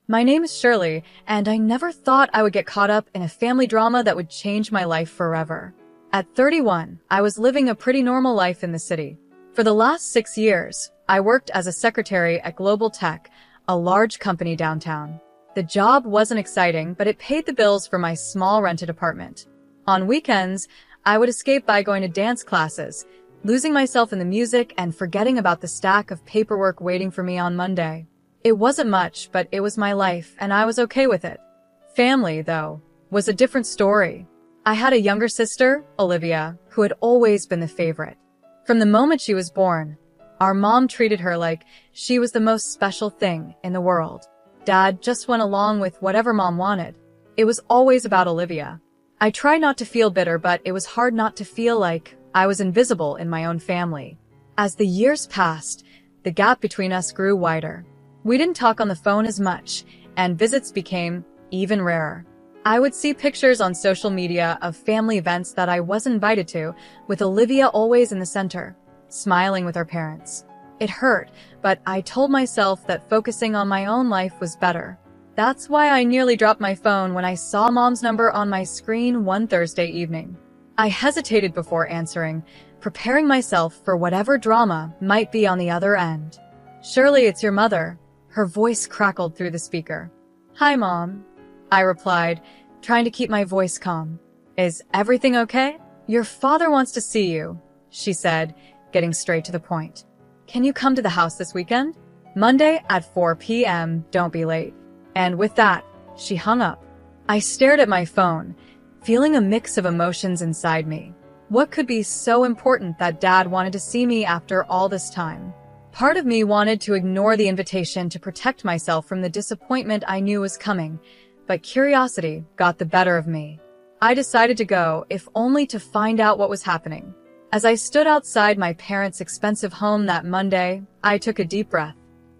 My name is Shirley, and I never thought I would get caught up in a family drama that would change my life forever. At 31, I was living a pretty normal life in the city. For the last 6 years, I worked as a secretary at Global Tech, a large company downtown. The job wasn't exciting, but it paid the bills for my small rented apartment. On weekends, I would escape by going to dance classes, losing myself in the music and forgetting about the stack of paperwork waiting for me on Monday. It wasn't much, but it was my life, and I was okay with it. Family, though, was a different story. I had a younger sister, Olivia, who had always been the favorite. From the moment she was born, our mom treated her like she was the most special thing in the world. Dad just went along with whatever mom wanted. It was always about Olivia. I tried not to feel bitter, but it was hard not to feel like I was invisible in my own family. As the years passed, the gap between us grew wider. We didn't talk on the phone as much, and visits became even rarer. I would see pictures on social media of family events that I wasn't invited to, with Olivia always in the center, smiling with our parents. It hurt, but I told myself that focusing on my own life was better. That's why I nearly dropped my phone when I saw Mom's number on my screen one Thursday evening. I hesitated before answering, preparing myself for whatever drama might be on the other end. "Surely it's your mother." Her voice crackled through the speaker. "Hi, Mom," I replied, trying to keep my voice calm. "Is everything okay?" "Your father wants to see you," she said, getting straight to the point. "Can you come to the house this weekend? Monday at 4 p.m., don't be late." And with that, she hung up. I stared at my phone, feeling a mix of emotions inside me. What could be so important that Dad wanted to see me after all this time? Part of me wanted to ignore the invitation to protect myself from the disappointment I knew was coming, but curiosity got the better of me. I decided to go, if only to find out what was happening. As I stood outside my parents' expensive home that Monday, I took a deep breath.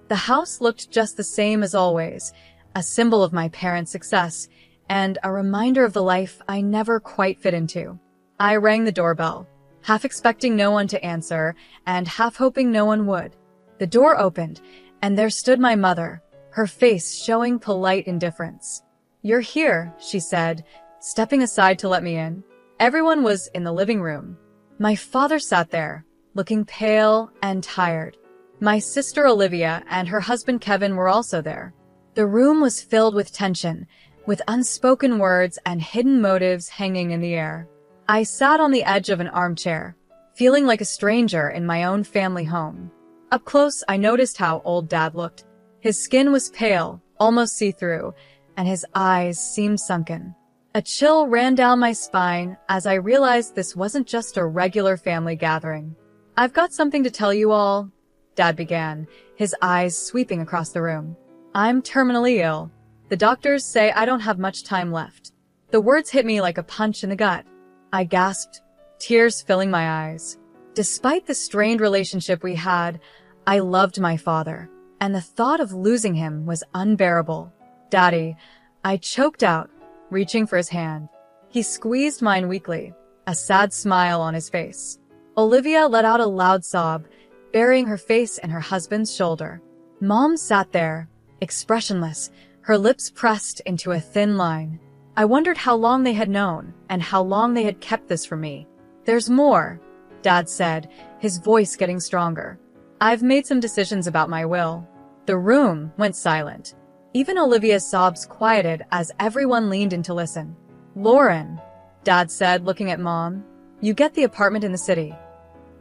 The house looked just the same as always, a symbol of my parents' success, and a reminder of the life I never quite fit into. I rang the doorbell, half expecting no one to answer, and half hoping no one would. The door opened, and there stood my mother, her face showing polite indifference. "You're here," she said, stepping aside to let me in. Everyone was in the living room. My father sat there, looking pale and tired. My sister Olivia and her husband Kevin were also there. The room was filled with tension, with unspoken words and hidden motives hanging in the air. I sat on the edge of an armchair, feeling like a stranger in my own family home. Up close, I noticed how old Dad looked. His skin was pale, almost see-through, and his eyes seemed sunken. A chill ran down my spine as I realized this wasn't just a regular family gathering. "I've got something to tell you all," Dad began, his eyes sweeping across the room. "I'm terminally ill. The doctors say I don't have much time left." The words hit me like a punch in the gut. I gasped, tears filling my eyes. Despite the strained relationship we had, I loved my father, and the thought of losing him was unbearable. "Daddy," I choked out, reaching for his hand. He squeezed mine weakly, a sad smile on his face. Olivia let out a loud sob, burying her face in her husband's shoulder. Mom sat there, expressionless, her lips pressed into a thin line. I wondered how long they had known, and how long they had kept this from me. "There's more," Dad said, his voice getting stronger. "I've made some decisions about my will." The room went silent. Even Olivia's sobs quieted as everyone leaned in to listen. "Lauren," Dad said, looking at Mom, "you get the apartment in the city."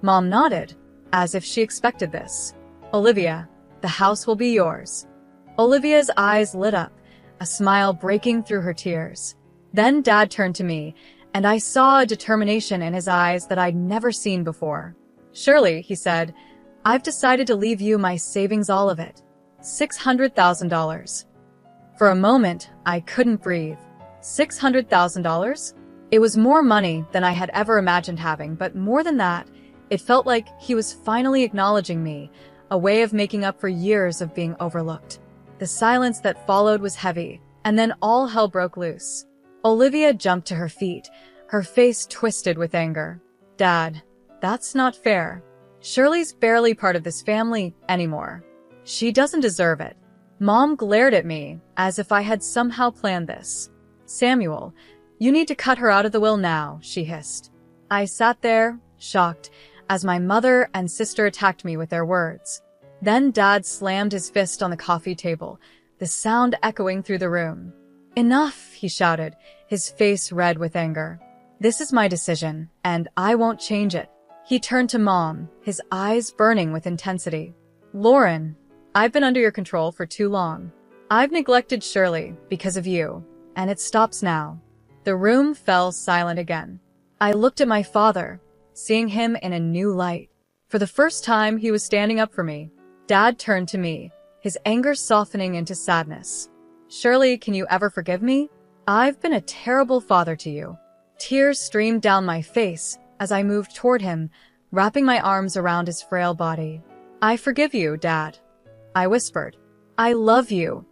Mom nodded, as if she expected this. "Olivia, the house will be yours." Olivia's eyes lit up, a smile breaking through her tears. Then Dad turned to me, and I saw a determination in his eyes that I'd never seen before. "Shirley," he said, "I've decided to leave you my savings, all of it. $600,000. For a moment, I couldn't breathe. $600,000? It was more money than I had ever imagined having, but more than that, it felt like he was finally acknowledging me, a way of making up for years of being overlooked. The silence that followed was heavy, and then all hell broke loose. Olivia jumped to her feet, her face twisted with anger. "Dad, that's not fair. Shirley's barely part of this family anymore. She doesn't deserve it." Mom glared at me as if I had somehow planned this. "Samuel, you need to cut her out of the will now," she hissed. I sat there, shocked, as my mother and sister attacked me with their words. Then Dad slammed his fist on the coffee table, the sound echoing through the room. "Enough," he shouted, his face red with anger. "This is my decision, and I won't change it." He turned to Mom, his eyes burning with intensity. "Lauren, I've been under your control for too long. I've neglected Shirley because of you, and it stops now." The room fell silent again. I looked at my father, seeing him in a new light. For the first time, he was standing up for me. Dad turned to me, his anger softening into sadness. "Shirley, can you ever forgive me? I've been a terrible father to you." Tears streamed down my face as I moved toward him, wrapping my arms around his frail body. "I forgive you, Dad," I whispered. "I love you."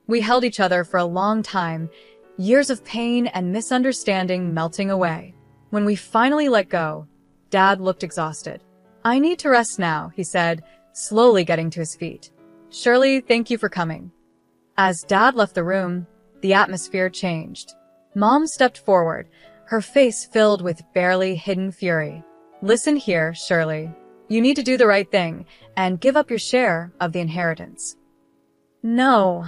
We held each other for a long time, years of pain and misunderstanding melting away. When we finally let go, Dad looked exhausted. "I need to rest now," he said, slowly getting to his feet. "Shirley, thank you for coming." As Dad left the room, the atmosphere changed. Mom stepped forward, her face filled with barely hidden fury. "Listen here, Shirley. You need to do the right thing and give up your share of the inheritance." "No,"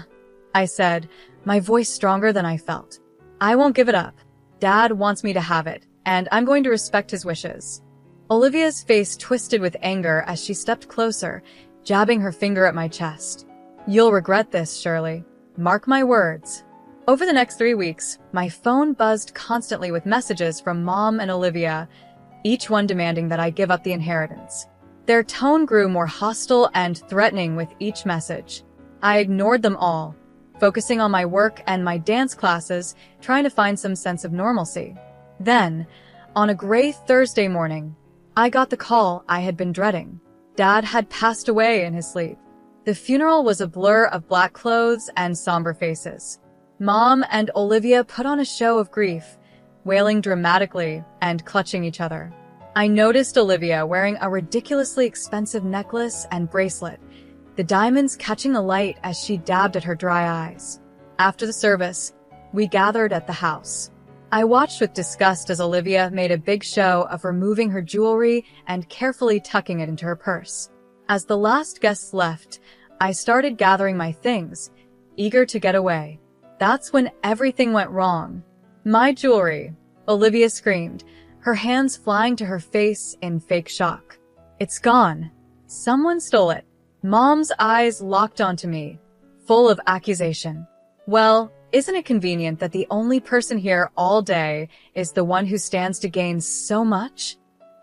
I said, my voice stronger than I felt. "I won't give it up. Dad wants me to have it, and I'm going to respect his wishes." Olivia's face twisted with anger as she stepped closer, jabbing her finger at my chest. "You'll regret this, Shirley. Mark my words." Over the next 3 weeks, my phone buzzed constantly with messages from Mom and Olivia, each one demanding that I give up the inheritance. Their tone grew more hostile and threatening with each message. I ignored them all, focusing on my work and my dance classes, trying to find some sense of normalcy. Then, on a gray Thursday morning, I got the call I had been dreading. Dad had passed away in his sleep. The funeral was a blur of black clothes and somber faces. Mom and Olivia put on a show of grief, wailing dramatically and clutching each other. I noticed Olivia wearing a ridiculously expensive necklace and bracelet, the diamonds catching the light as she dabbed at her dry eyes. After the service, we gathered at the house. I watched with disgust as Olivia made a big show of removing her jewelry and carefully tucking it into her purse. As the last guests left, I started gathering my things, eager to get away. That's when everything went wrong. "My jewelry," Olivia screamed, her hands flying to her face in fake shock. "It's gone. Someone stole it." Mom's eyes locked onto me, full of accusation. "Well, isn't it convenient that the only person here all day is the one who stands to gain so much?"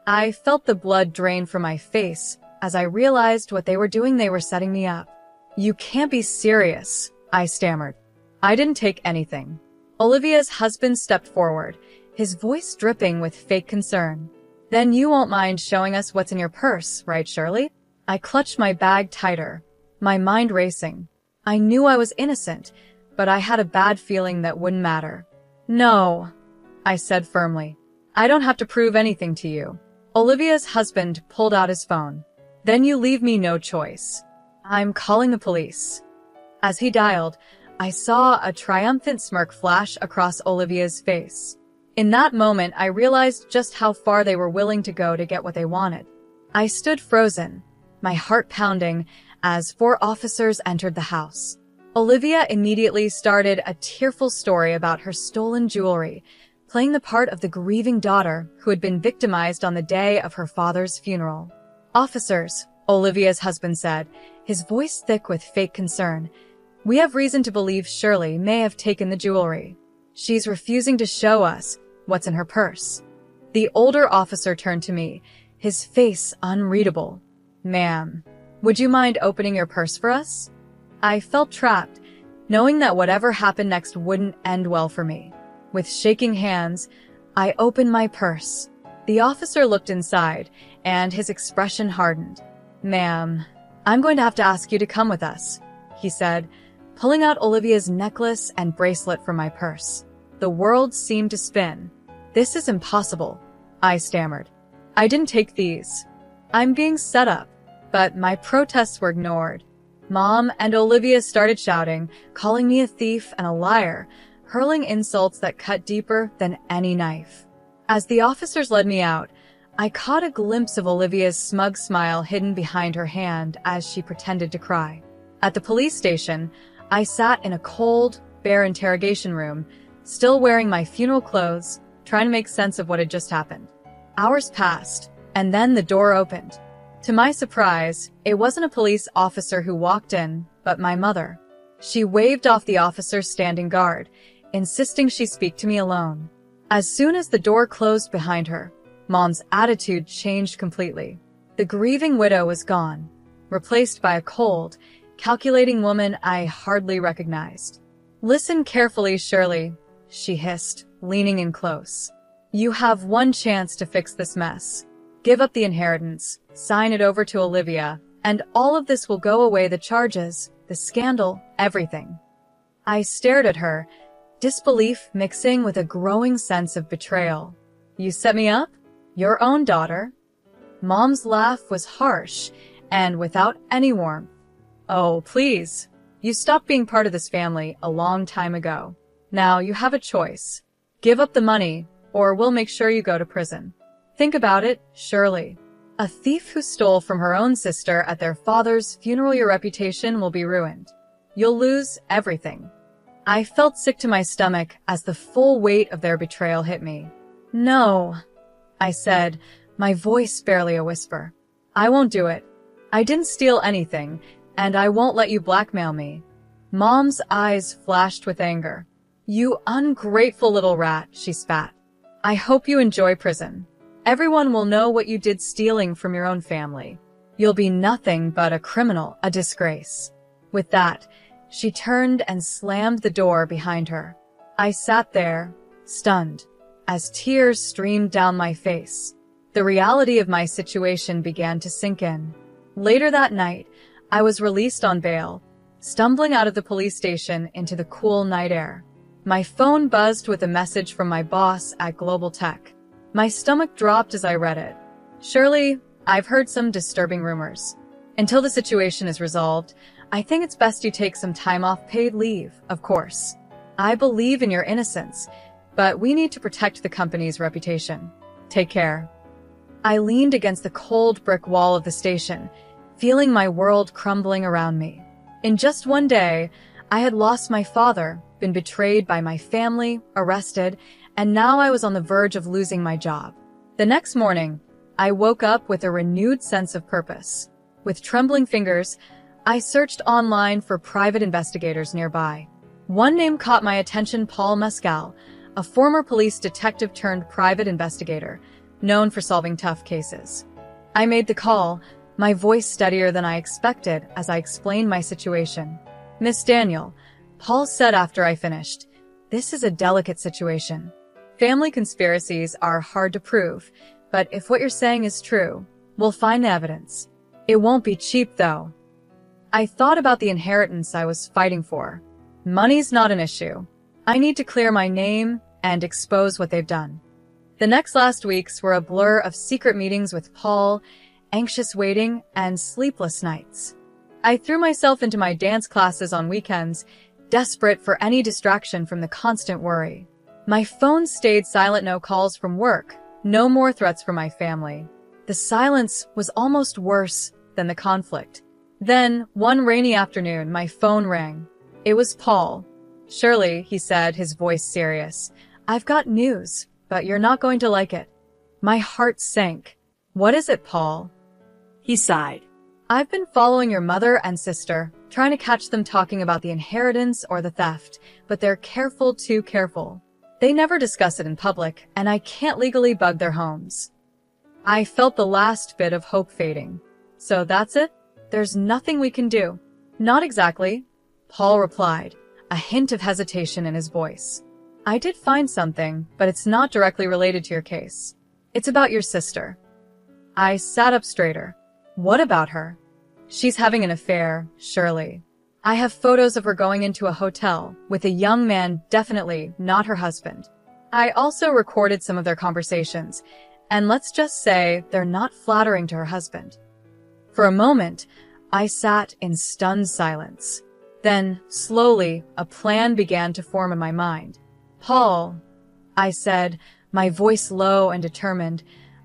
I felt the blood drain from my face as I realized what they were doing. They were setting me up. "You can't be serious," I stammered. "I didn't take anything." Olivia's husband stepped forward, his voice dripping with fake concern. "Then you won't mind showing us what's in your purse, right, Shirley?" I clutched my bag tighter, my mind racing. I knew I was innocent, but I had a bad feeling that wouldn't matter. "No," I said firmly. "I don't have to prove anything to you." Olivia's husband pulled out his phone. "Then you leave me no choice. I'm calling the police." As he dialed, I saw a triumphant smirk flash across Olivia's face. In that moment, I realized just how far they were willing to go to get what they wanted. I stood frozen, my heart pounding, as 4 officers entered the house. Olivia immediately started a tearful story about her stolen jewelry, playing the part of the grieving daughter who had been victimized on the day of her father's funeral. "Officers," Olivia's husband said, his voice thick with fake concern, "we have reason to believe Shirley may have taken the jewelry. She's refusing to show us what's in her purse." The older officer turned to me, his face unreadable. "Ma'am, would you mind opening your purse for us?" I felt trapped, knowing that whatever happened next wouldn't end well for me. With shaking hands, I opened my purse. The officer looked inside, and his expression hardened. "Ma'am, I'm going to have to ask you to come with us," he said, pulling out Olivia's necklace and bracelet from my purse. The world seemed to spin. "This is impossible," I stammered. "I didn't take these. I'm being set up." But my protests were ignored. Mom and Olivia started shouting, calling me a thief and a liar, hurling insults that cut deeper than any knife. As the officers led me out, I caught a glimpse of Olivia's smug smile hidden behind her hand as she pretended to cry. At the police station, I sat in a cold, bare interrogation room, still wearing my funeral clothes, trying to make sense of what had just happened. Hours passed, and then the door opened. To my surprise, it wasn't a police officer who walked in, but my mother. She waved off the officer standing guard, insisting she speak to me alone. As soon as the door closed behind her, Mom's attitude changed completely. The grieving widow was gone, replaced by a cold, calculating woman I hardly recognized. "Listen carefully, Shirley," she hissed, leaning in close. "You have one chance to fix this mess. Give up the inheritance, sign it over to Olivia, and all of this will go away, the charges, the scandal, everything." I stared at her, disbelief mixing with a growing sense of betrayal. "You set me up? Your own daughter?" Mom's laugh was harsh and without any warmth. "Oh, please. You stopped being part of this family a long time ago. Now you have a choice. Give up the money, or we'll make sure you go to prison. Think about it, Shirley. A thief who stole from her own sister at their father's funeral, your reputation will be ruined. You'll lose everything." I felt sick to my stomach as the full weight of their betrayal hit me. "No," I said, my voice barely a whisper. "I won't do it. I didn't steal anything, and I won't let you blackmail me." Mom's eyes flashed with anger. "You ungrateful little rat," she spat. "I hope you enjoy prison. Everyone will know what you did stealing from your own family. You'll be nothing but a criminal, a disgrace." With that, she turned and slammed the door behind her. I sat there, stunned, as tears streamed down my face. The reality of my situation began to sink in. Later that night, I was released on bail, stumbling out of the police station into the cool night air. My phone buzzed with a message from my boss at Global Tech. My stomach dropped as I read it. "Shirley, I've heard some disturbing rumors. Until the situation is resolved, I think it's best you take some time off, paid leave, of course. I believe in your innocence, but we need to protect the company's reputation. Take care." I leaned against the cold brick wall of the station, feeling my world crumbling around me. In just one day, I had lost my father, been betrayed by my family, arrested, and now I was on the verge of losing my job. The next morning, I woke up with a renewed sense of purpose. With trembling fingers, I searched online for private investigators nearby. One name caught my attention: Paul Mescal, a former police detective turned private investigator, known for solving tough cases. I made the call, my voice steadier than I expected as I explained my situation. "Miss Daniel," Paul said after I finished, "this is a delicate situation. Family conspiracies are hard to prove, but if what you're saying is true, we'll find the evidence. It won't be cheap, though." I thought about the inheritance I was fighting for. Money's not an issue. I need to clear my name and expose what they've done. The last weeks were a blur of secret meetings with Paul, anxious waiting, and sleepless nights. I threw myself into my dance classes on weekends, desperate for any distraction from the constant worry. My phone stayed silent, no calls from work, no more threats from my family. The silence was almost worse than the conflict. Then, one rainy afternoon, my phone rang. It was Paul. "Shirley," he said, his voice serious, "I've got news, but you're not going to like it." My heart sank. "What is it, Paul?" He sighed. "I've been following your mother and sister, trying to catch them talking about the inheritance or the theft, but they're careful, too careful. They never discuss it in public, and I can't legally bug their homes." I felt the last bit of hope fading. "So that's it? There's nothing we can do?" "Not exactly," Paul replied, a hint of hesitation in his voice. "I did find something, but it's not directly related to your case. It's about your sister." I sat up straighter. "What about her?" "She's having an affair, Shirley. I have photos of her going into a hotel with a young man, definitely not her husband. I also recorded some of their conversations, and let's just say they're not flattering to her husband." For a moment, I sat in stunned silence. Then, slowly, a plan began to form in my mind. "Paul," I said, my voice low and determined,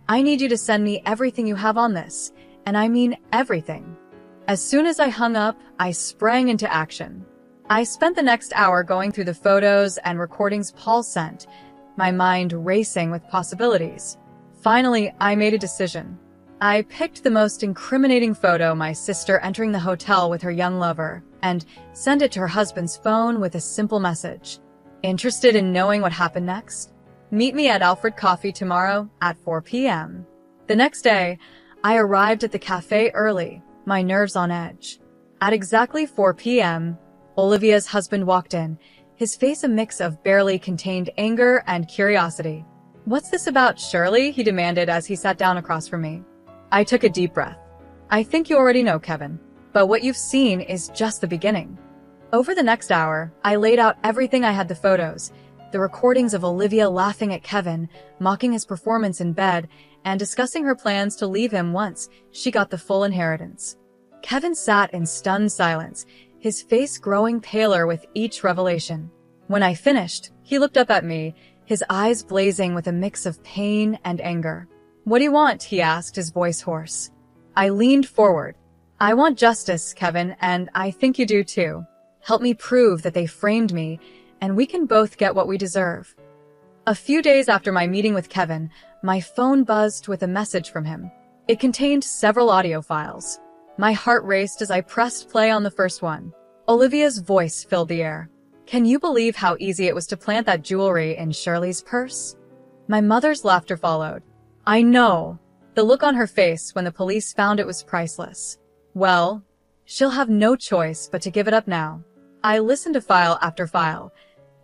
"I need you to send me everything you have on this, and I mean everything." As soon as I hung up, I sprang into action. I spent the next hour going through the photos and recordings Paul sent, my mind racing with possibilities. Finally, I made a decision. I picked the most incriminating photo, my sister entering the hotel with her young lover, and sent it to her husband's phone with a simple message. "Interested in knowing what happened next? Meet me at Alfred Coffee tomorrow at 4 p.m. The next day, I arrived at the cafe early, my nerves on edge. At exactly 4 p.m., Olivia's husband walked in, his face a mix of barely contained anger and curiosity. "What's this about, Shirley?" he demanded as he sat down across from me. I took a deep breath. "I think you already know, Kevin, but what you've seen is just the beginning." Over the next hour, I laid out everything. I had the photos, the recordings of Olivia laughing at Kevin, mocking his performance in bed, and discussing her plans to leave him once she got the full inheritance. Kevin sat in stunned silence, his face growing paler with each revelation. When I finished, he looked up at me, his eyes blazing with a mix of pain and anger. "What do you want?" he asked, his voice hoarse. I leaned forward. "I want justice, Kevin, and I think you do too. Help me prove that they framed me, and we can both get what we deserve." A few days after my meeting with Kevin, my phone buzzed with a message from him. It contained several audio files. My heart raced as I pressed play on the first one. Olivia's voice filled the air. "Can you believe how easy it was to plant that jewelry in Shirley's purse?" My mother's laughter followed. "I know." The look on her face when the police found it was priceless. "Well, she'll have no choice but to give it up now." I listened to file after file,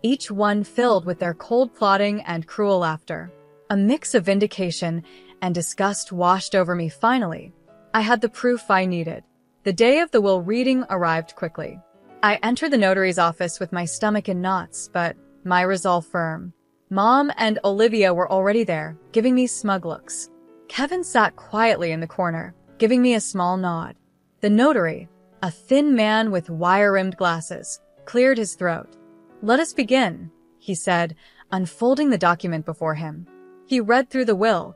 each one filled with their cold plotting and cruel laughter. A mix of vindication and disgust washed over me finally. I had the proof I needed. The day of the will reading arrived quickly. I entered the notary's office with my stomach in knots, but my resolve firm. Mom and Olivia were already there, giving me smug looks. Kevin sat quietly in the corner, giving me a small nod. The notary, a thin man with wire-rimmed glasses, cleared his throat. "Let us begin," he said, unfolding the document before him. He read through the will,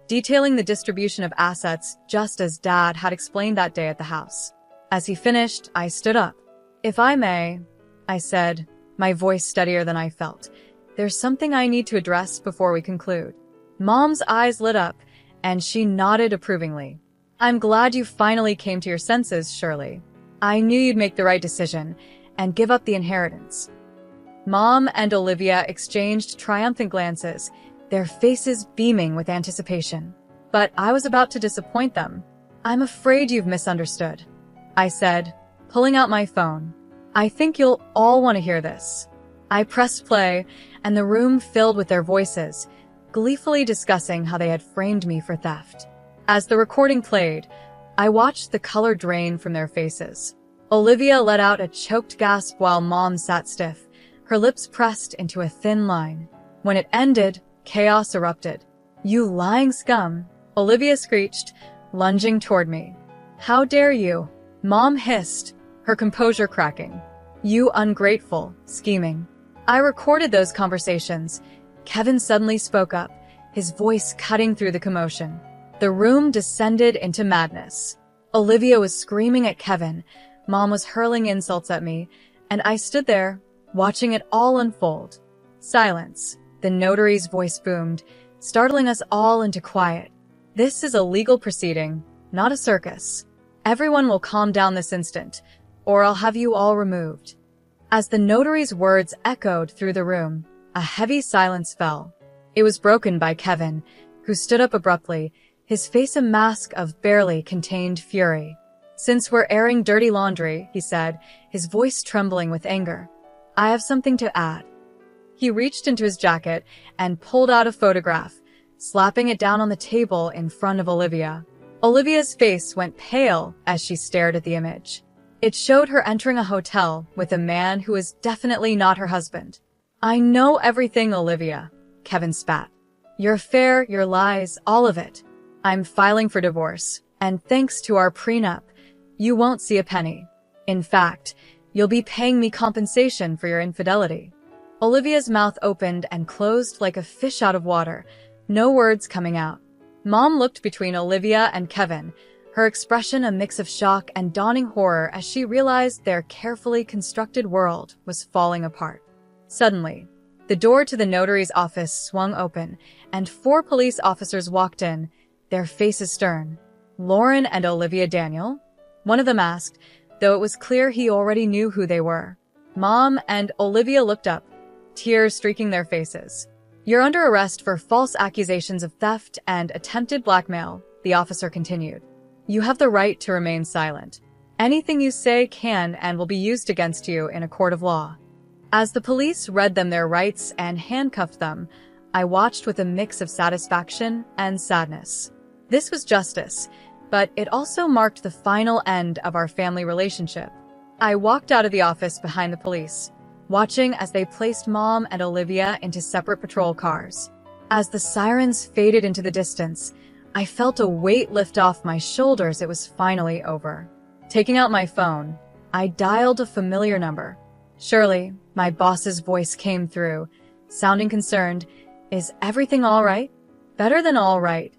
detailing the distribution of assets just as Dad had explained that day at the house. As he finished, I stood up. "If I may," I said, my voice steadier than I felt, "there's something I need to address before we conclude." Mom's eyes lit up, and she nodded approvingly. "I'm glad you finally came to your senses, Shirley. I knew you'd make the right decision and give up the inheritance." Mom and Olivia exchanged triumphant glances, their faces beaming with anticipation. But I was about to disappoint them. "I'm afraid you've misunderstood," I said, pulling out my phone. "I think you'll all want to hear this." I pressed play, and the room filled with their voices, gleefully discussing how they had framed me for theft. As the recording played, I watched the color drain from their faces. Olivia let out a choked gasp while Mom sat stiff, her lips pressed into a thin line. When it ended, chaos erupted. "You lying scum," Olivia screeched, lunging toward me. "How dare you?" Mom hissed, her composure cracking. "You ungrateful, scheming." I recorded those conversations. Kevin suddenly spoke up, his voice cutting through the commotion. The room descended into madness. Olivia was screaming at Kevin, Mom was hurling insults at me, and I stood there, watching it all unfold. Silence. The notary's voice boomed, startling us all into quiet. "This is a legal proceeding, not a circus. Everyone will calm down this instant, or I'll have you all removed." As the notary's words echoed through the room, a heavy silence fell. It was broken by Kevin, who stood up abruptly, his face a mask of barely contained fury. "Since we're airing dirty laundry," he said, his voice trembling with anger, "I have something to add." He reached into his jacket and pulled out a photograph, slapping it down on the table in front of Olivia. Olivia's face went pale as she stared at the image. It showed her entering a hotel with a man who was definitely not her husband. "I know everything, Olivia," Kevin spat. "Your affair, your lies, all of it. I'm filing for divorce, and thanks to our prenup, You won't see a penny. In fact, you'll be paying me compensation for your infidelity." Olivia's mouth opened and closed like a fish out of water, no words coming out. Mom looked between Olivia and Kevin, her expression a mix of shock and dawning horror as she realized their carefully constructed world was falling apart. Suddenly, the door to the notary's office swung open, and 4 police officers walked in, their faces stern. "Lauren and Olivia Daniel?" one of them asked, though it was clear he already knew who they were. Mom and Olivia looked up, tears streaking their faces. "You're under arrest for false accusations of theft and attempted blackmail," the officer continued. "You have the right to remain silent. Anything you say can and will be used against you in a court of law." As the police read them their rights and handcuffed them, I watched with a mix of satisfaction and sadness. This was justice, but it also marked the final end of our family relationship. I walked out of the office behind the police, watching as they placed Mom and Olivia into separate patrol cars. As the sirens faded into the distance, I felt a weight lift off my shoulders. It was finally over. Taking out my phone, I dialed a familiar number. Shirley, my boss's voice came through, sounding concerned. "Is everything all right?" "Better than all right,"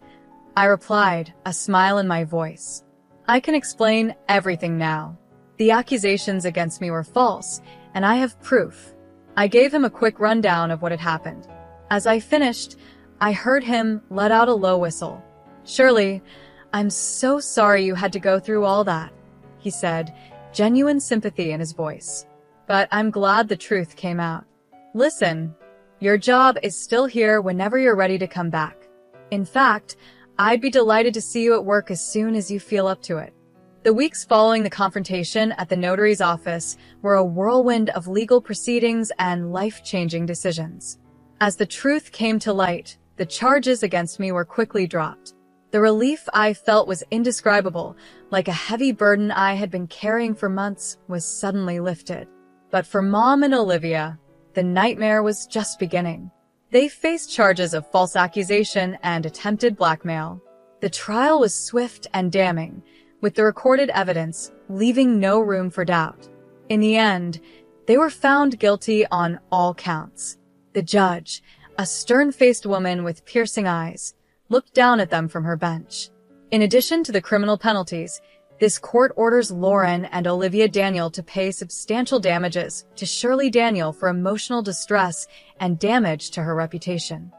I replied, a smile in my voice. "I can explain everything now. The accusations against me were false, and I have proof." I gave him a quick rundown of what had happened. As I finished, I heard him let out a low whistle. "Shirley, I'm so sorry you had to go through all that," he said, genuine sympathy in his voice. "But I'm glad the truth came out. Listen, your job is still here whenever you're ready to come back. In fact, I'd be delighted to see you at work as soon as you feel up to it." The weeks following the confrontation at the notary's office were a whirlwind of legal proceedings and life-changing decisions. As the truth came to light, the charges against me were quickly dropped. The relief I felt was indescribable, like a heavy burden I had been carrying for months was suddenly lifted. But for Mom and Olivia, the nightmare was just beginning. They faced charges of false accusation and attempted blackmail. The trial was swift and damning, with the recorded evidence leaving no room for doubt. In the end, they were found guilty on all counts. The judge, a stern-faced woman with piercing eyes, looked down at them from her bench. In addition to the criminal penalties, this court orders Lauren and Olivia Daniel to pay substantial damages to Shirley Daniel for emotional distress and damage to her reputation.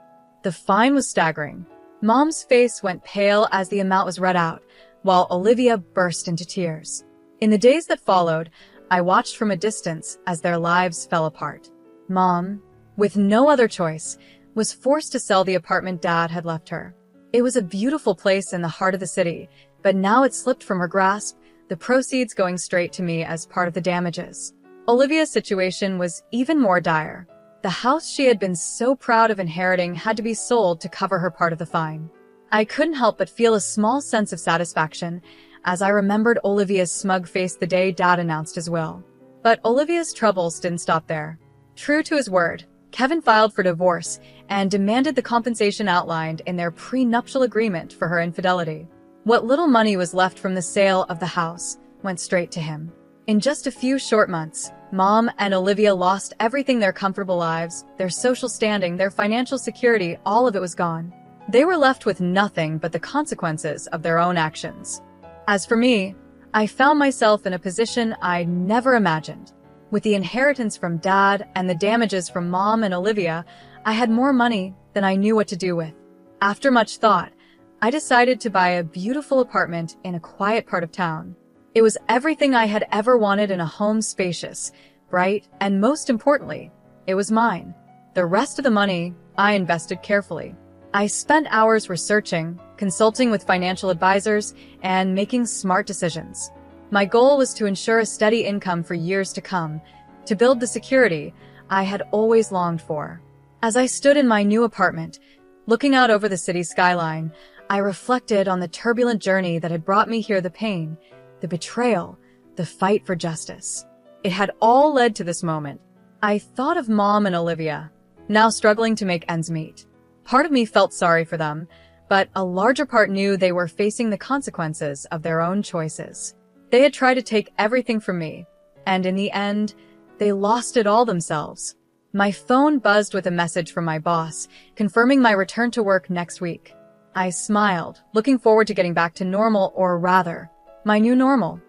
The fine was staggering. Mom's face went pale as the amount was read out, while Olivia burst into tears. In the days that followed, I watched from a distance as their lives fell apart. Mom, with no other choice, was forced to sell the apartment Dad had left her. It was a beautiful place in the heart of the city, but now it slipped from her grasp, the proceeds going straight to me as part of the damages. Olivia's situation was even more dire. The house she had been so proud of inheriting had to be sold to cover her part of the fine. I couldn't help but feel a small sense of satisfaction as I remembered Olivia's smug face the day Dad announced his will. But Olivia's troubles didn't stop there. True to his word, Kevin filed for divorce and demanded the compensation outlined in their prenuptial agreement for her infidelity. What little money was left from the sale of the house went straight to him. In just a few short months, Mom and Olivia lost everything: their comfortable lives, their social standing, their financial security. All of it was gone. They were left with nothing but the consequences of their own actions. As for me, I found myself in a position I never imagined. With the inheritance from Dad and the damages from Mom and Olivia, I had more money than I knew what to do with. After much thought, I decided to buy a beautiful apartment in a quiet part of town. It was everything I had ever wanted in a home: spacious, bright, and most importantly, it was mine. The rest of the money I invested carefully. I spent hours researching, consulting with financial advisors, and making smart decisions. My goal was to ensure a steady income for years to come, to build the security I had always longed for. As I stood in my new apartment, looking out over the city skyline, I reflected on the turbulent journey that had brought me here: the pain, the betrayal, the fight for justice. It had all led to this moment. I thought of Mom and Olivia, now struggling to make ends meet. Part of me felt sorry for them, but a larger part knew they were facing the consequences of their own choices. They had tried to take everything from me, and in the end, they lost it all themselves. My phone buzzed with a message from my boss, confirming my return to work next week. I smiled, looking forward to getting back to normal, or rather, my new normal.